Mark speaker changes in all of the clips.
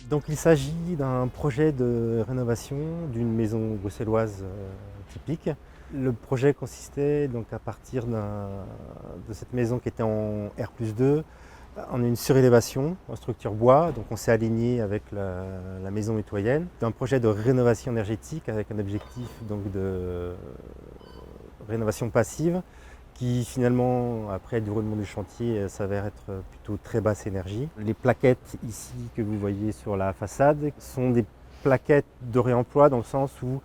Speaker 1: Donc il s'agit d'un projet de rénovation d'une maison bruxelloise typique. Le projet consistait donc à partir de cette maison qui était en R+2, en une surélévation en structure bois. Donc on s'est aligné avec la maison mitoyenne d'un projet de rénovation énergétique avec un objectif donc de rénovation passive qui finalement, après le déroulement du chantier, s'avère être plutôt très basse énergie. Les plaquettes ici que vous voyez sur la façade sont des plaquettes de réemploi dans le sens où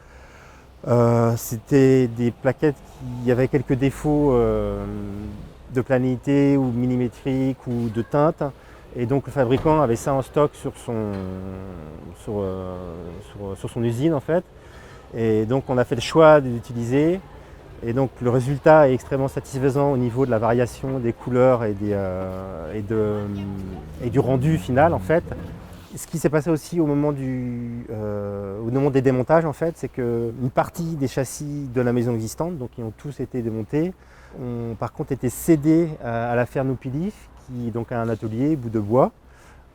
Speaker 1: c'était des plaquettes qui avaient quelques défauts de planéité ou millimétrique ou de teinte. Et donc le fabricant avait ça en stock sur son usine en fait. Et donc on a fait le choix de l'utiliser. Et donc le résultat est extrêmement satisfaisant au niveau de la variation des couleurs et du rendu final en fait. Ce qui s'est passé aussi au moment des démontages en fait, c'est qu'une partie des châssis de la maison existante, donc qui ont tous été démontés, ont par contre été cédés à la ferme Noupilif, qui donc a un atelier bout de bois.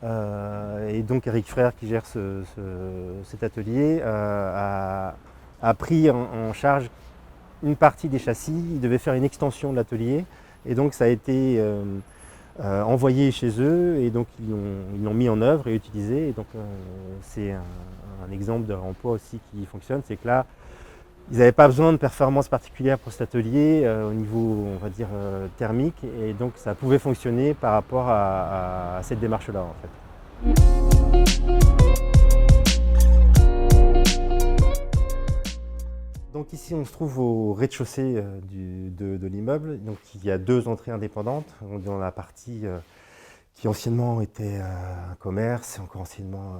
Speaker 1: Et donc Eric Frère qui gère cet atelier a pris en charge une partie des châssis. Il devait faire une extension de l'atelier et donc ça a été envoyé chez eux et donc ils l'ont mis en œuvre et utilisé. Et donc c'est un exemple de remploi aussi qui fonctionne, c'est que là ils n'avaient pas besoin de performances particulières pour cet atelier au niveau on va dire thermique, et donc ça pouvait fonctionner par rapport à cette démarche là en fait. Donc ici on se trouve au rez-de-chaussée de l'immeuble. Donc il y a deux entrées indépendantes. Dans la partie qui anciennement était un commerce et encore anciennement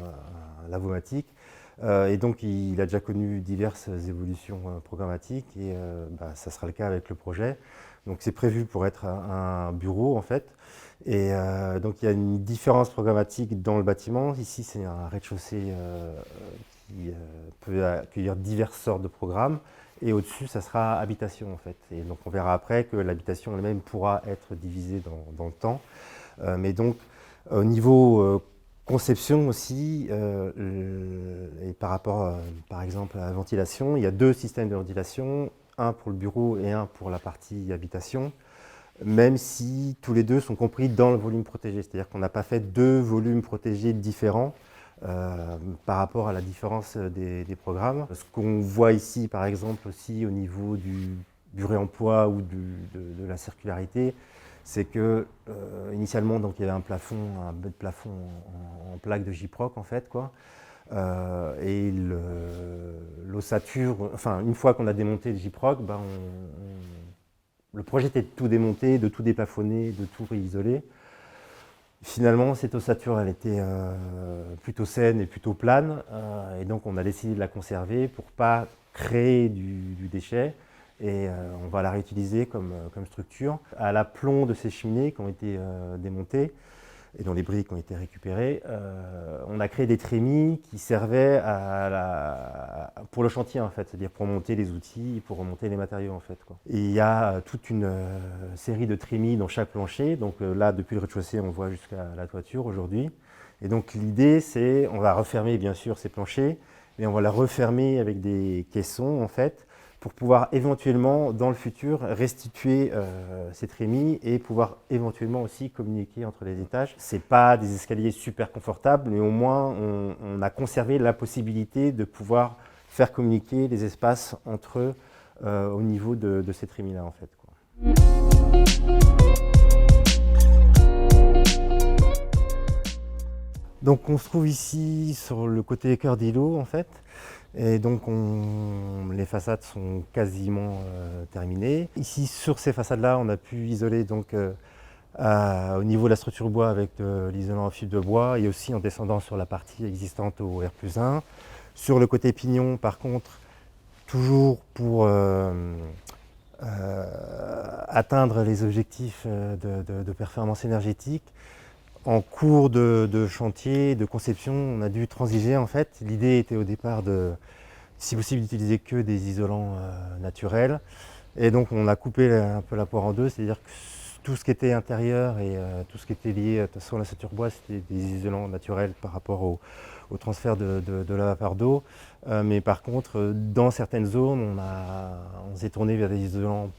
Speaker 1: un lavomatique. Et donc il a déjà connu diverses évolutions programmatiques et ça sera le cas avec le projet. Donc c'est prévu pour être un bureau en fait. Et donc il y a une différence programmatique dans le bâtiment. Ici c'est un rez-de-chaussée qui peut accueillir diverses sortes de programmes. Et au-dessus, ça sera habitation en fait. Et donc on verra après que l'habitation elle-même pourra être divisée dans le temps. Mais donc au niveau conception aussi, et par rapport par exemple à la ventilation, il y a deux systèmes de ventilation, un pour le bureau et un pour la partie habitation, même si tous les deux sont compris dans le volume protégé. C'est-à-dire qu'on n'a pas fait deux volumes protégés différents par rapport à la différence des programmes. Ce qu'on voit ici, par exemple, aussi au niveau du réemploi ou de la circularité, c'est que initialement, donc, il y avait un bas de plafond en plaque de Gyproc, en fait, quoi. Et l'ossature, enfin, une fois qu'on a démonté le Gyproc, le projet était de tout démonter, de tout déplafonner, de tout réisoler. Finalement, cette ossature, elle était plutôt saine et plutôt plane, et donc on a décidé de la conserver pour ne pas créer du déchet, et on va la réutiliser comme structure. À l'aplomb de ces cheminées qui ont été démontées, et dont les briques ont été récupérées, on a créé des trémies qui servaient pour le chantier en fait, c'est-à-dire pour monter les outils, pour remonter les matériaux en fait, quoi. Et il y a toute une série de trémies dans chaque plancher. Donc là, depuis le rez-de-chaussée, on voit jusqu'à la toiture aujourd'hui. Et donc l'idée, c'est, on va refermer bien sûr ces planchers, mais on va la refermer avec des caissons en fait, pour pouvoir éventuellement, dans le futur, restituer ces trémies et pouvoir éventuellement aussi communiquer entre les étages. Ce n'est pas des escaliers super confortables, mais au moins on a conservé la possibilité de pouvoir faire communiquer les espaces entre eux au niveau de ces trémies-là en fait, quoi. Donc on se trouve ici sur le côté cœur d'îlot en fait. Et donc les façades sont quasiment terminées. Ici sur ces façades-là, on a pu isoler donc, au niveau de la structure bois avec de l'isolant en fibre de bois, et aussi en descendant sur la partie existante au R+1. Sur le côté pignon par contre, toujours pour atteindre les objectifs de performance énergétique, en cours de chantier, de conception, on a dû transiger en fait. L'idée était au départ de, si possible, d'utiliser que des isolants naturels. Et donc on a coupé un peu la poire en deux, c'est-à-dire que tout ce qui était intérieur et tout ce qui était lié de toute façon, à la ossature bois, c'était des isolants naturels par rapport au transfert de la vapeur d'eau. Mais par contre, dans certaines zones, on s'est tourné vers des isolants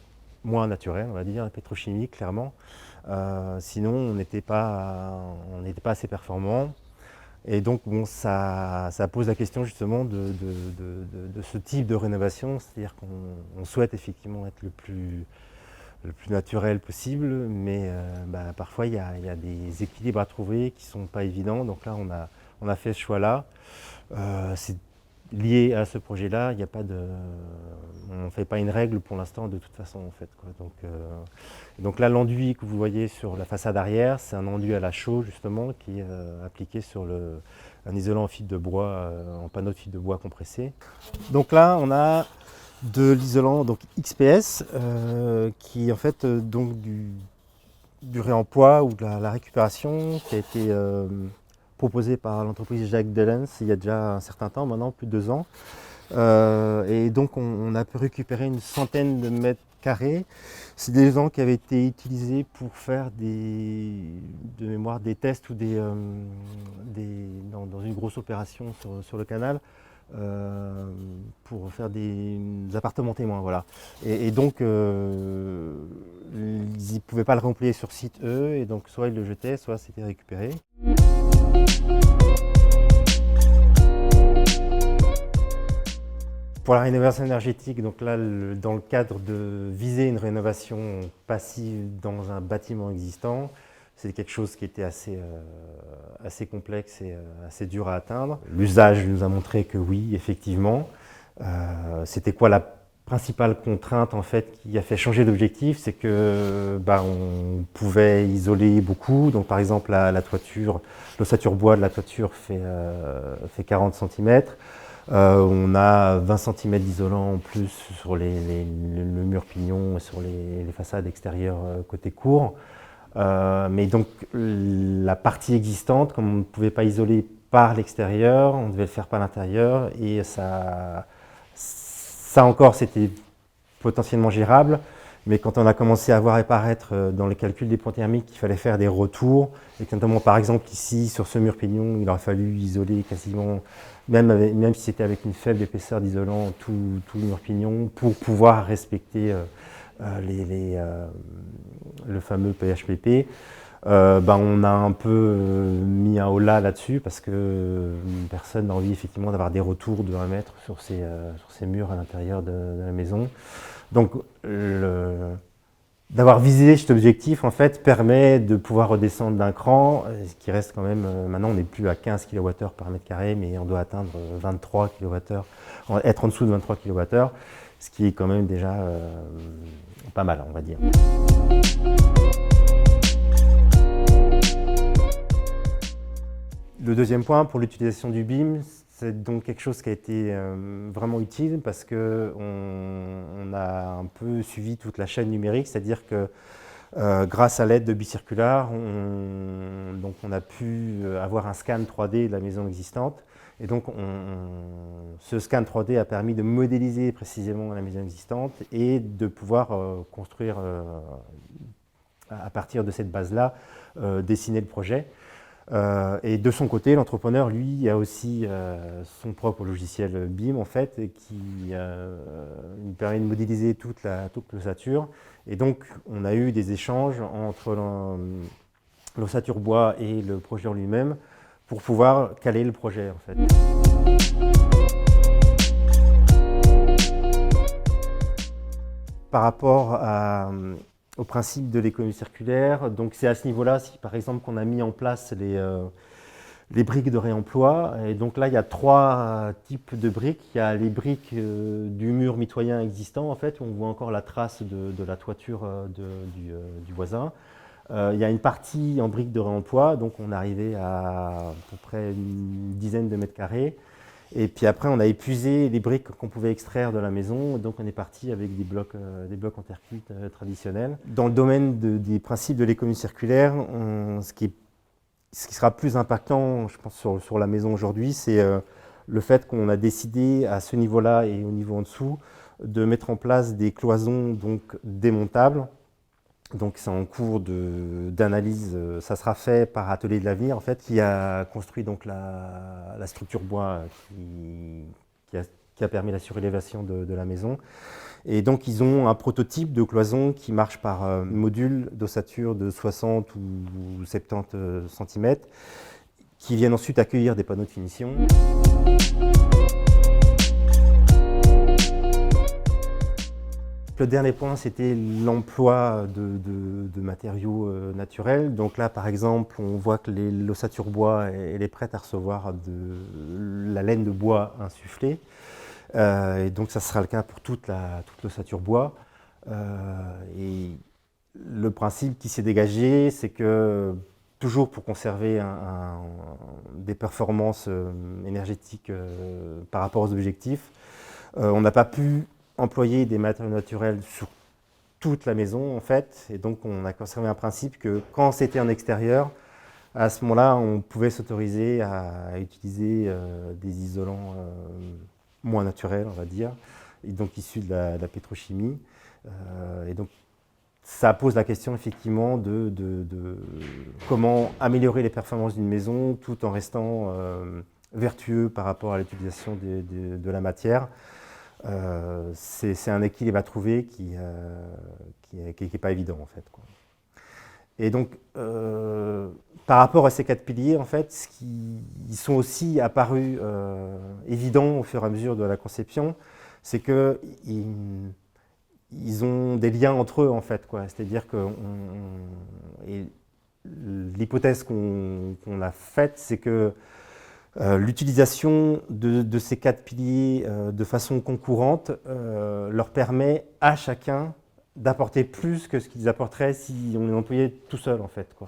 Speaker 1: moins naturels, on va dire, pétrochimiques, clairement. Sinon, on n'était pas assez performant. Et donc, bon, ça pose la question justement de ce type de rénovation, c'est-à-dire qu'on souhaite effectivement être le plus naturel possible, mais parfois il y a des équilibres à trouver qui ne sont pas évidents. Donc là, on a fait ce choix-là. C'est lié à ce projet-là, il n'y a pas on ne fait pas une règle pour l'instant de toute façon en fait, quoi. Donc là, l'enduit que vous voyez sur la façade arrière, c'est un enduit à la chaux justement qui est appliqué sur un isolant en fibre de bois, en panneau de fibre de bois compressé. Donc là, on a de l'isolant donc XPS qui est en fait donc du réemploi ou de la récupération qui a été proposé par l'entreprise Jacques Delens il y a déjà un certain temps, maintenant plus de 2 ans. Et donc on a pu récupérer une centaine de mètres carrés. C'est des gens qui avaient été utilisés pour faire de mémoire des tests ou dans une grosse opération sur le canal. Pour faire des appartements témoins, voilà. Et donc, ils ne pouvaient pas le remplir sur site, eux, et donc soit ils le jetaient, soit c'était récupéré. Pour la rénovation énergétique, donc là, dans le cadre de viser une rénovation passive dans un bâtiment existant, c'est quelque chose qui était assez complexe et assez dur à atteindre. L'usage nous a montré que oui, effectivement. C'était quoi la principale contrainte en fait qui a fait changer d'objectif? C'est que on pouvait isoler beaucoup. Donc par exemple la toiture, l'ossature bois de la toiture fait 40 cm. On a 20 cm d'isolant en plus sur le mur pignon et sur les façades extérieures côté cour. Mais donc la partie existante, comme on ne pouvait pas isoler par l'extérieur, on devait le faire par l'intérieur et ça encore c'était potentiellement gérable. Mais quand on a commencé à voir apparaître dans les calculs des points thermiques qu'il fallait faire des retours, et que notamment par exemple ici sur ce mur pignon, il aurait fallu isoler quasiment, même si c'était avec une faible épaisseur d'isolant, tout le mur pignon pour pouvoir respecter le fameux PHPP. On a un peu mis un holà là-dessus parce que personne n'a envie effectivement d'avoir des retours de 1 mètre sur ces murs à l'intérieur de la maison. Donc d'avoir visé cet objectif en fait permet de pouvoir redescendre d'un cran, ce qui reste quand même, maintenant on n'est plus à 15 kWh par mètre carré, mais on doit atteindre 23 kWh, être en dessous de 23 kWh, ce qui est quand même déjà pas mal, on va dire. Le deuxième point, pour l'utilisation du BIM, c'est donc quelque chose qui a été vraiment utile parce qu'on a un peu suivi toute la chaîne numérique, c'est-à-dire que grâce à l'aide de Bicircular, on a pu avoir un scan 3D de la maison existante. Et donc ce scan 3D a permis de modéliser précisément la maison existante et de pouvoir construire à partir de cette base-là, dessiner le projet. Et de son côté, l'entrepreneur, lui, a aussi son propre logiciel BIM, en fait, qui lui permet de modéliser toute l'ossature. Et donc, on a eu des échanges entre l'ossature bois et le projet en lui-même pour pouvoir caler le projet, en fait. Par rapport au principe de l'économie circulaire, donc c'est à ce niveau-là, si par exemple qu'on a mis en place les briques de réemploi. Et donc là, il y a 3 types de briques. Il y a les briques du mur mitoyen existant, en fait, où on voit encore la trace de la toiture du voisin. Il y a une partie en briques de réemploi, donc on est arrivé à peu près une dizaine de mètres carrés. Et puis après, on a épuisé les briques qu'on pouvait extraire de la maison, donc on est parti avec des blocs en terre-cuite traditionnels. Dans le domaine des principes de l'économie circulaire, ce qui sera plus impactant, je pense, sur la maison aujourd'hui, c'est le fait qu'on a décidé à ce niveau-là et au niveau en dessous de mettre en place des cloisons donc démontables Donc c'est en cours d'analyse, ça sera fait par Atelier de l'Avenir en fait, qui a construit donc la structure bois qui a permis la surélévation de la maison. Et donc ils ont un prototype de cloison qui marche par module d'ossature de 60 ou 70 cm, qui viennent ensuite accueillir des panneaux de finition. Le dernier point, c'était l'emploi de matériaux naturels. Donc là, par exemple, on voit que l'ossature bois, elle est prête à recevoir de la laine de bois insufflée. Et donc ça sera le cas pour toute l'ossature bois. Et le principe qui s'est dégagé, c'est que toujours pour conserver des performances énergétiques par rapport aux objectifs, on n'a pas pu employer des matériaux naturels sur toute la maison en fait, et donc on a conservé un principe que quand c'était en extérieur, à ce moment-là, on pouvait s'autoriser à utiliser des isolants moins naturels, on va dire, et donc issus de la pétrochimie. Et donc ça pose la question effectivement de comment améliorer les performances d'une maison tout en restant vertueux par rapport à l'utilisation de la matière. C'est un équilibre à trouver qui n'est pas évident en fait, quoi. Et donc, par rapport à ces 4 piliers, en fait, ils sont aussi apparus évidents au fur et à mesure de la conception, c'est qu'ils ont des liens entre eux, en fait, quoi. C'est-à-dire que l'hypothèse qu'on a faite, c'est que l'utilisation de ces 4 piliers de façon concurrente leur permet à chacun d'apporter plus que ce qu'ils apporteraient si on les employait tout seul, en fait, quoi.